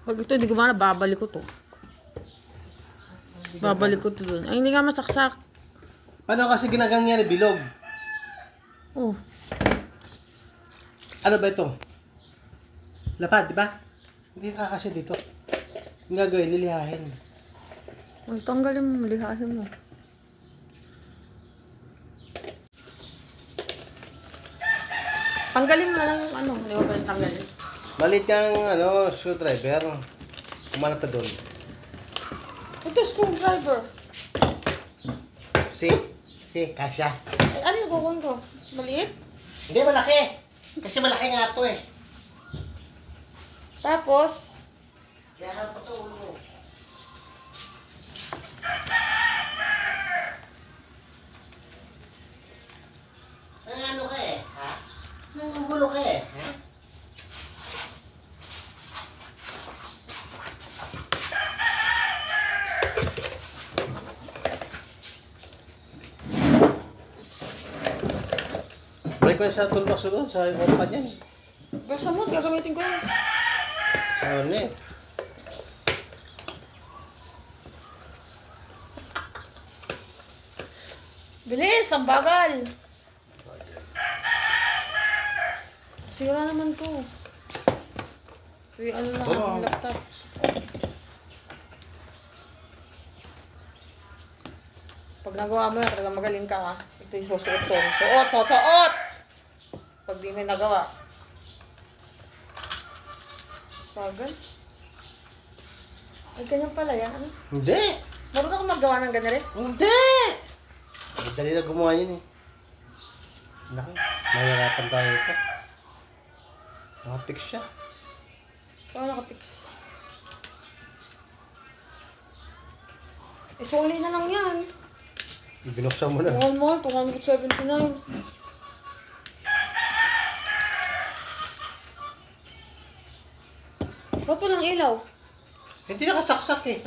Pag ito hindi gumana, babalik ko to. Babalik ko to dun. Ay, hindi nga masaksak. Paano kasi ginaganyan bilog? Oh. Ano ba ito? Lapad, di ba? Hindi kakasya dito. Ang gagawin, lilihahin. Ay, tanggalin mo, lihahin mo. Tanggalin mo na lang yung ano, di ba pa yung tanggalin? Malit yung screwdriver. Kumanap pa doon. Ito, screwdriver. Si, kasya. Ay, ano yung gawin ko? Maliit? Hindi, malaki. Kasi malaki nga ito eh. Tapos, Kaya ka pa sa ulo. Ano ka eh, ha? Nangugulo ka eh, ha? Balik ko sa toolbox doon, sa ulo niyan. gusto mo, gagamitin ko yun. Ano eh? Bilis, ang bagal. Sira naman to. Ito yung ano na aking laptop. Pag nagawa mo yan, talaga magaling ka ha. Ito yung susuot ko. Suot! Pag di may nagawa. Bagal. Ay, ganyan pala yan. Ano? Hindi! Marunong ako maggawa ng ganyan eh? Hindi! Dali na gumawa yun eh. Laki, mahirapan tayo ito. Nakapix siya. Oo, nakapix. Isuli na lang yan. Ibinuksan mo na. Mahal, 279. Ba't walang ilaw? Hindi nakasaksak eh.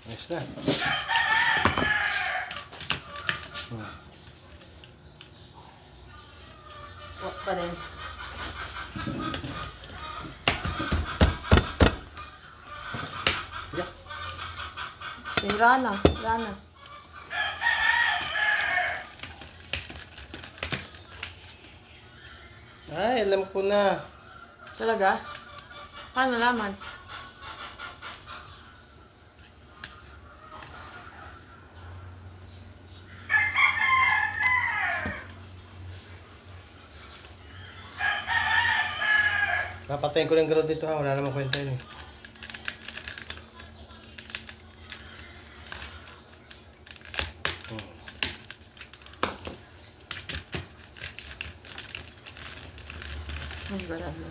Ayos na. What pa rin? Yeah. Sira na. Ay, alam ko na. Talaga? Paano nalaman? Papatayin ko lang ground dito ha. Wala namang kwenta yun eh. Ay, barado.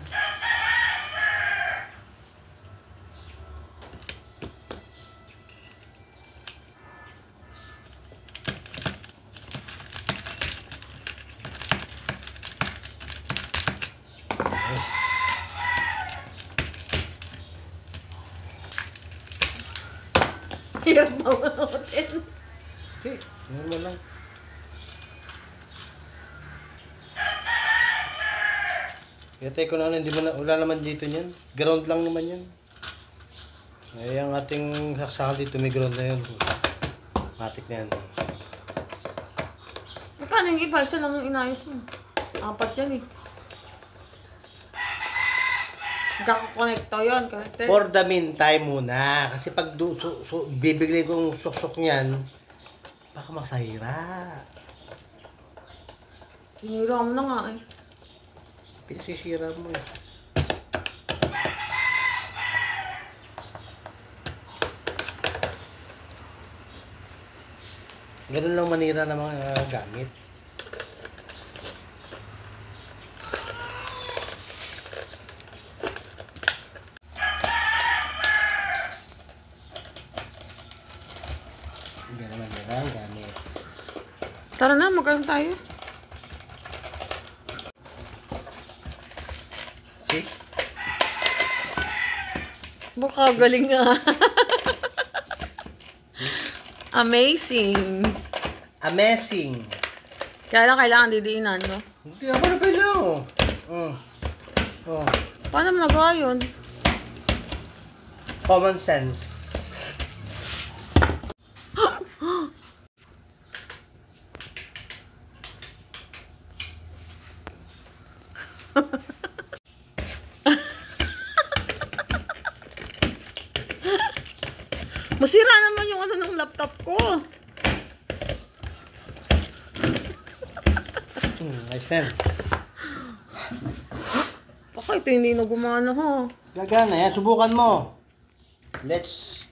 Hirap ba manutin? Okay, normal lang. Kaya ko na hindi mo na, wala naman dito niyan. Ground lang naman yan. Ay, ang ating saksakan dito may ground na yun. Matik na yan. Eh, paano yung iba? Isa lang yung inayos mo. Apat yan eh. Gako-connecto yun. Connected. For the meantime muna. Kasi pag bibigay kong suksok niyan, baka masahira. Sinira mo na nga eh. Pinasisira mo eh. Ganun lang manira ng mga gamit. Ganun manira ang gamit. Tara na, magkaroon tayo. See? Mukha galing nga. Amazing. Amazing. Kaya lang kailangan didiinan, no? Hindi ako na kailangan. Oh. Paano mo nagawa yun? Common sense. Masira naman yung ano ng laptop ko. Nice then. Baka ito hindi na gumana, ho. Gagana yan. Subukan mo. Let's